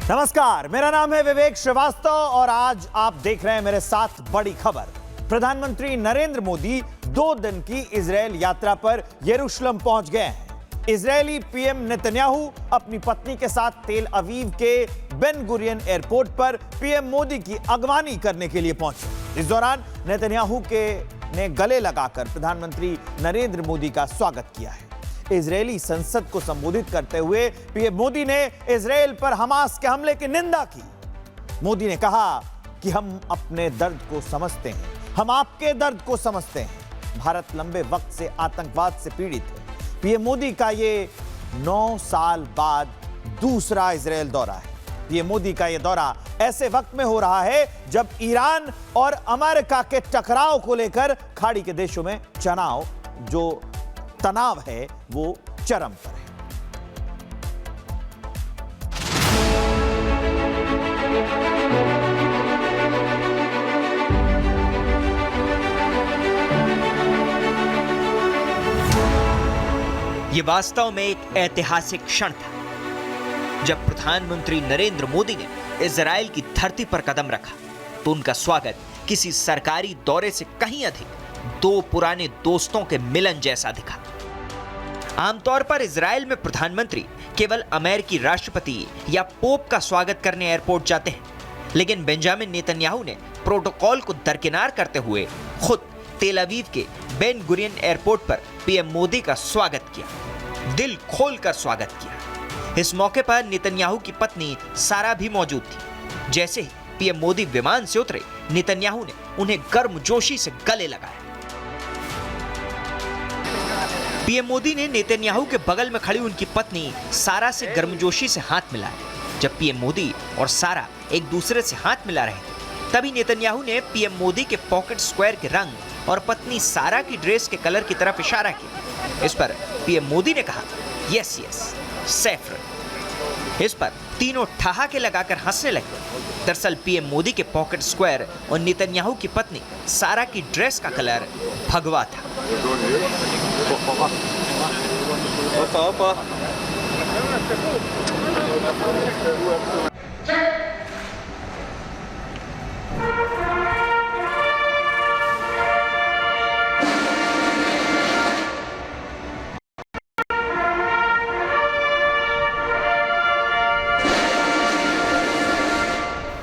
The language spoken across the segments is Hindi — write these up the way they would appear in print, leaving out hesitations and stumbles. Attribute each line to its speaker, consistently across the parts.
Speaker 1: नमस्कार, मेरा नाम है विवेक श्रीवास्तव और आज आप देख रहे हैं मेरे साथ बड़ी खबर। प्रधानमंत्री नरेंद्र मोदी 2 दिन की इजरायल यात्रा पर यरूशलेम पहुंच गए हैं। इजरायली पीएम नेतन्याहू अपनी पत्नी के साथ तेल अवीव के बेन गुरियन एयरपोर्ट पर पीएम मोदी की अगवानी करने के लिए पहुंचे। इस दौरान नेतन्याहू ने गले लगाकर प्रधानमंत्री नरेंद्र मोदी का स्वागत किया है। इजरायली संसद को संबोधित करते हुए पीएम मोदी ने इजरायल पर हमास के हमले की निंदा की। मोदी ने कहा कि हम अपने दर्द को समझते हैं, हम आपके दर्द को समझते हैं। भारत लंबे वक्त से आतंकवाद से पीड़ित है। पीएम मोदी का ये 9 साल बाद दूसरा इजरायल दौरा है। पीएम मोदी का यह दौरा ऐसे वक्त में हो रहा है जब ईरान और अमेरिका के टकराव को लेकर खाड़ी के देशों में तनाव है वो चरम पर है।
Speaker 2: ये वास्तव में एक ऐतिहासिक क्षण था जब प्रधानमंत्री नरेंद्र मोदी ने इजरायल की धरती पर कदम रखा तो उनका स्वागत किसी सरकारी दौरे से कहीं अधिक 2 पुराने दोस्तों के मिलन जैसा दिखा। आमतौर पर इजरायल में प्रधानमंत्री केवल अमेरिकी राष्ट्रपति या पोप का स्वागत करने एयरपोर्ट जाते हैं, लेकिन बेंजामिन नेतन्याहू ने प्रोटोकॉल को दरकिनार करते हुए खुद तेल अवीव के बेन गुरियन एयरपोर्ट पर पीएम मोदी का स्वागत किया, दिल खोलकर स्वागत किया। इस मौके पर नेतन्याहू की पत्नी सारा भी मौजूद थी। जैसे ही पीएम मोदी विमान से उतरे, नेतन्याहू ने उन्हें गर्मजोशी से गले लगाया। पीएम मोदी ने नेतन्याहू के बगल में खड़ी उनकी पत्नी सारा से गर्मजोशी से हाथ मिलाया। जब पीएम मोदी और सारा एक दूसरे से हाथ मिला रहे थे, तभी नेतन्याहू ने पीएम मोदी के पॉकेट स्क्वायर के रंग और पत्नी सारा की ड्रेस के कलर की तरफ इशारा किया। इस पर पीएम मोदी ने कहा, यस यस सैफरन। इस पर तीनों ठहाके लगाकर हंसने लगे। दरअसल पीएम मोदी के पॉकेट स्क्वायर और नेतन्याहू की पत्नी सारा की ड्रेस का कलर भगवा था।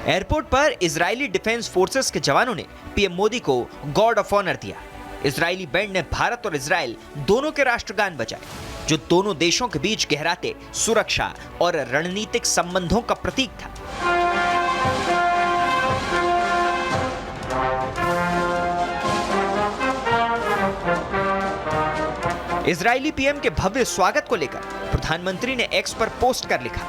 Speaker 2: एयरपोर्ट पर इजरायली डिफेंस फोर्सेस के जवानों ने पीएम मोदी को गॉर्ड ऑफ ऑनर दिया। इजरायली बैंड ने भारत और इजरायल दोनों के राष्ट्रगान बजाए, जो दोनों देशों के बीच गहराते सुरक्षा और रणनीतिक संबंधों का प्रतीक था। इजरायली पीएम के भव्य स्वागत को लेकर प्रधानमंत्री ने एक्स पर पोस्ट कर लिखा,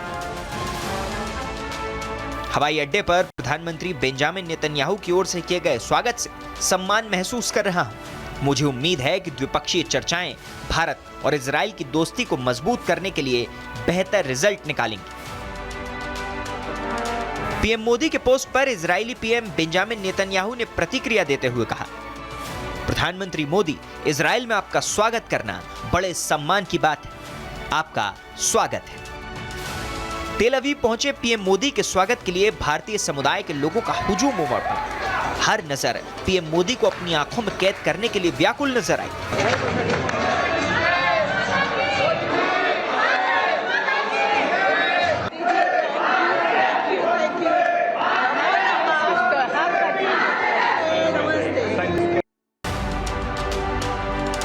Speaker 2: हवाई अड्डे पर प्रधानमंत्री बेंजामिन नेतन्याहू की ओर से किए गए स्वागत से सम्मान महसूस कर रहा हूं। मुझे उम्मीद है कि द्विपक्षीय चर्चाएं भारत और इजरायल की दोस्ती को मजबूत करने के लिए बेहतर रिजल्ट निकालेंगी। पीएम मोदी के पोस्ट पर इजरायली पीएम बेंजामिन नेतन्याहू ने प्रतिक्रिया देते हुए कहा, प्रधानमंत्री मोदी, इजरायल में आपका स्वागत करना बड़े सम्मान की बात है। आपका स्वागत है। तेल अवीव पहुंचे पीएम मोदी के स्वागत के लिए भारतीय समुदाय के लोगों का हुजूम उमड़ पड़ा। हर नजर पीएम मोदी को अपनी आंखों में कैद करने के लिए व्याकुल नजर आई।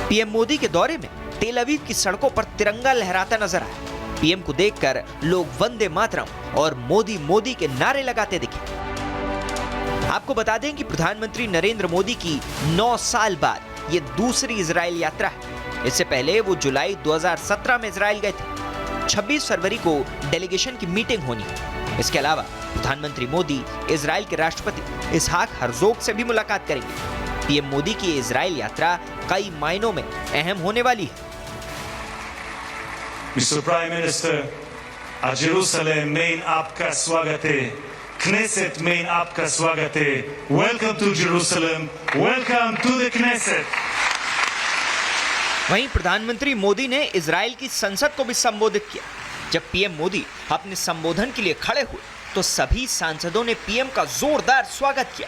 Speaker 2: पीएम मोदी के दौरे में तेल अवीव की सड़कों पर तिरंगा लहराता नजर आया। पीएम को देखकर लोग वंदे मातरम और मोदी मोदी के नारे लगाते दिखे। आपको बता दें कि प्रधानमंत्री नरेंद्र मोदी की 9 साल बाद ये दूसरी इजरायल यात्रा है। इससे पहले वो जुलाई 2017 में इजरायल गए थे। 26 फरवरी को डेलीगेशन की मीटिंग होनी है। इसके अलावा प्रधानमंत्री मोदी इजरायल के राष्ट्रपति इसहाक हर्जोग से भी मुलाकात करेंगे। पीएम मोदी की इजरायल यात्रा कई मायनों में अहम होने वाली है।
Speaker 3: Mr. Prime Minister, जेरूसलम में आपका स्वागत है, Knesset में आपका स्वागत है। Welcome to Jerusalem, welcome to the Knesset।
Speaker 2: वहीं प्रधानमंत्री मोदी ने इजरायल की संसद को भी संबोधित किया। जब पीएम मोदी अपने संबोधन के लिए खड़े हुए तो सभी सांसदों ने पीएम का जोरदार स्वागत किया।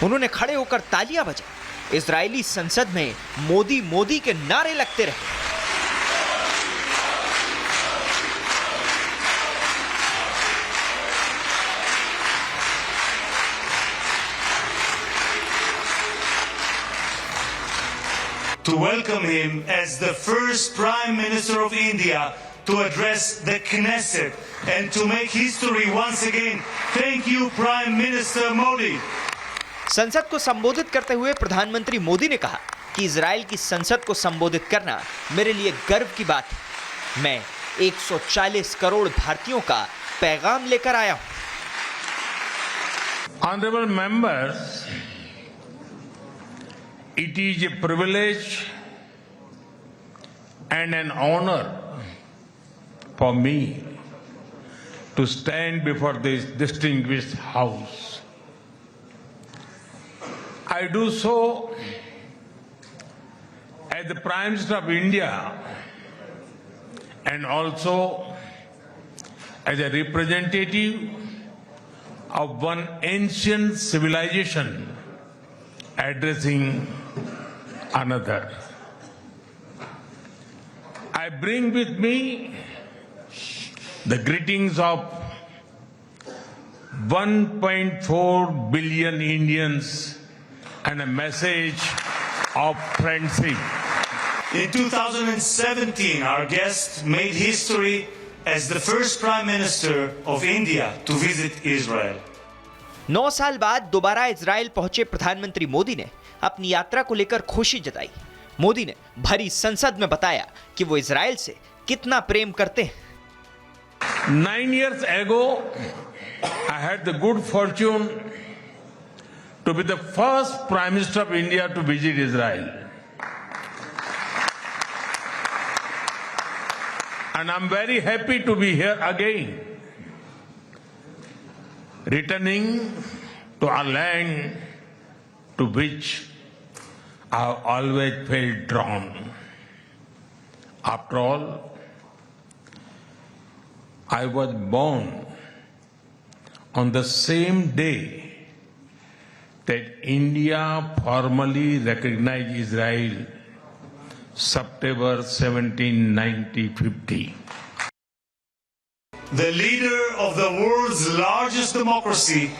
Speaker 2: उन्होंने खड़े होकर तालियां बजाई। इजरायली संसद में मोदी मोदी के नारे लगते रहे।
Speaker 3: To welcome him as the first Prime Minister of India to address the Knesset and to make history once again. Thank you, Prime Minister Modi.
Speaker 2: संसद को संबोधित करते हुए प्रधानमंत्री मोदी ने कहा कि इजराइल की संसद को संबोधित करना मेरे लिए गर्व की बात है। मैं 140 करोड़ भारतीयों का पैगाम लेकर आया हूं।
Speaker 4: Honorable members, it is a privilege and an honor for me to stand before this distinguished House. I do so as the Prime Minister of India and also as a representative of one ancient civilization addressing another. I bring with me the greetings of 1.4 billion Indians and a message of friendship.
Speaker 3: In 2017, our guest made history as the first Prime Minister of India to visit Israel.
Speaker 2: 9 साल बाद दोबारा इजराइल पहुंचे प्रधानमंत्री मोदी ने अपनी यात्रा को लेकर खुशी जताई। मोदी ने भरी संसद में बताया कि वो इजराइल से कितना प्रेम करते हैं।
Speaker 4: 9 years ago, I had the good fortune to be the first Prime Minister of India to visit Israel. And I'm very happy to be here again, returning to a land to which I've always felt drawn. After all, I was born on the same day that India formally recognized Israel, September 17, 1950.
Speaker 3: The leader of the world's largest democracy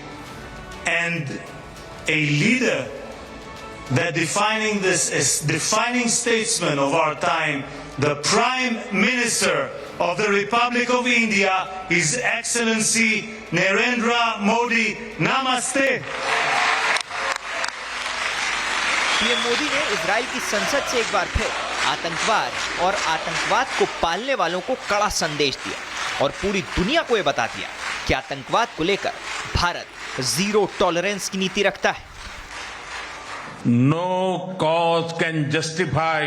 Speaker 3: and a leader that defining statesman of our time, the Prime Minister of the Republic of India, His Excellency Narendra Modi. Namaste.
Speaker 2: PM Modi ने इजराइल की संसद से एक बार फिर आतंकवाद और आतंकवाद को पालने वालों को कड़ा संदेश दिया और पूरी दुनिया को यह बता दिया कि आतंकवाद को लेकर भारत जीरो टॉलरेंस की नीति रखता है।
Speaker 4: No cause can justify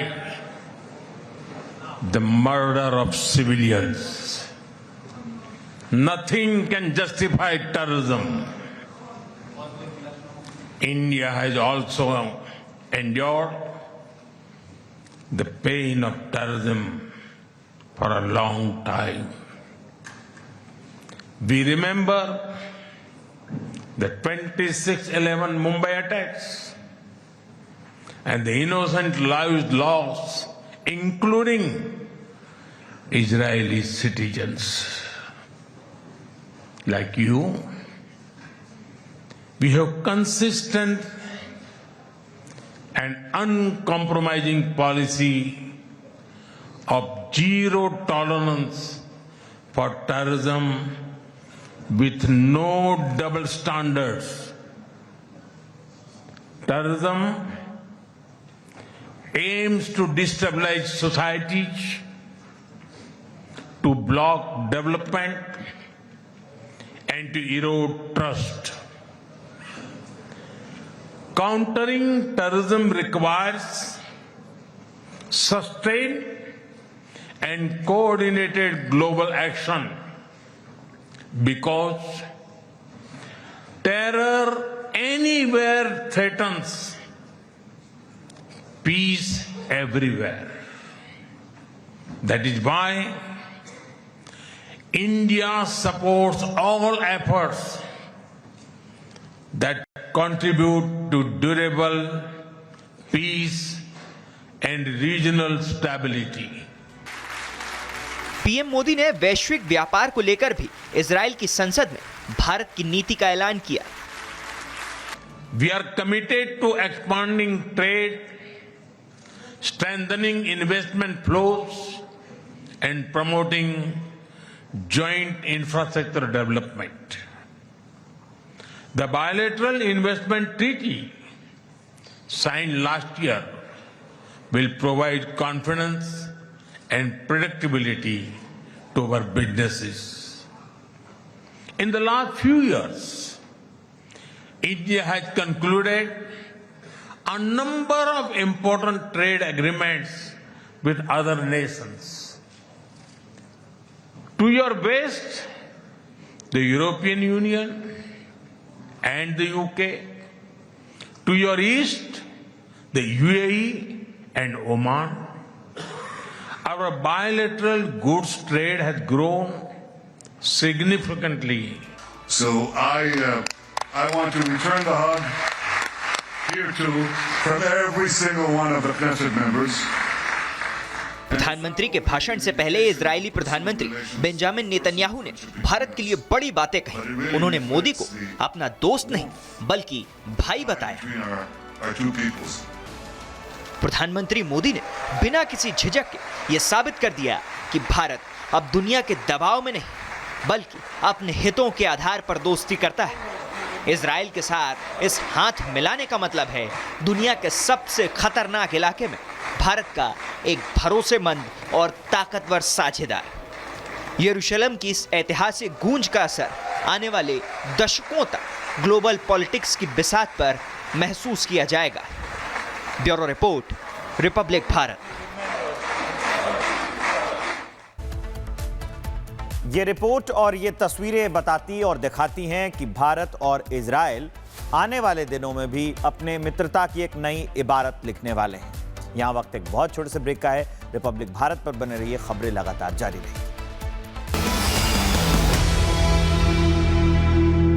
Speaker 4: the murder of civilians. Nothing can justify terrorism. India has also endured the pain of terrorism for a long time. We remember the 26/11 Mumbai attacks and the innocent lives lost, including Israeli citizens. Like you, we have consistent and uncompromising policy of zero tolerance for terrorism with no double standards. Terrorism aims to destabilize societies, to block development, and to erode trust. Countering terrorism requires sustained and coordinated global action because terror anywhere threatens peace everywhere. That is why India supports all efforts that contribute to durable peace and regional stability.
Speaker 2: PM Modi ने वैश्विक व्यापार को लेकर भी इजराइल की संसद में भारत की नीति का ऐलान किया।
Speaker 4: We are committed to expanding trade, strengthening investment flows, and promoting joint infrastructure development. The bilateral investment treaty signed last year will provide confidence and predictability to our businesses. In the last few years, India has concluded a number of important trade agreements with other nations. To your west, the European Union and the UK. To your east, the UAE and Oman. Our bilateral goods trade has grown significantly.
Speaker 5: So I want to return the hug here too from every single one of the Knesset members.
Speaker 2: प्रधानमंत्री के भाषण से पहले इजरायली प्रधानमंत्री बेंजामिन नेतन्याहू ने भारत के लिए बड़ी बातें कही। उन्होंने मोदी को अपना दोस्त नहीं बल्कि भाई बताया। प्रधानमंत्री मोदी ने बिना किसी झिझक के यह साबित कर दिया कि भारत अब दुनिया के दबाव में नहीं बल्कि अपने हितों के आधार पर दोस्ती करता है। इजराइल के साथ इस हाथ मिलाने का मतलब है दुनिया के सबसे खतरनाक इलाके में भारत का एक भरोसेमंद और ताकतवर साझेदार। यरूशलेम की इस ऐतिहासिक गूंज का असर आने वाले दशकों तक ग्लोबल पॉलिटिक्स की बिसात पर महसूस किया जाएगा। Bureau report, Republic Bharat.
Speaker 1: ये रिपोर्ट और ये तस्वीरें बताती और दिखाती हैं कि भारत और इजराइल आने वाले दिनों में भी अपने मित्रता की एक नई इबारत लिखने वाले हैं। यहाँ वक्त एक बहुत छोटे से ब्रेक का है। रिपब्लिक भारत पर बने रहिए, खबरें लगातार जारी रहेंगी।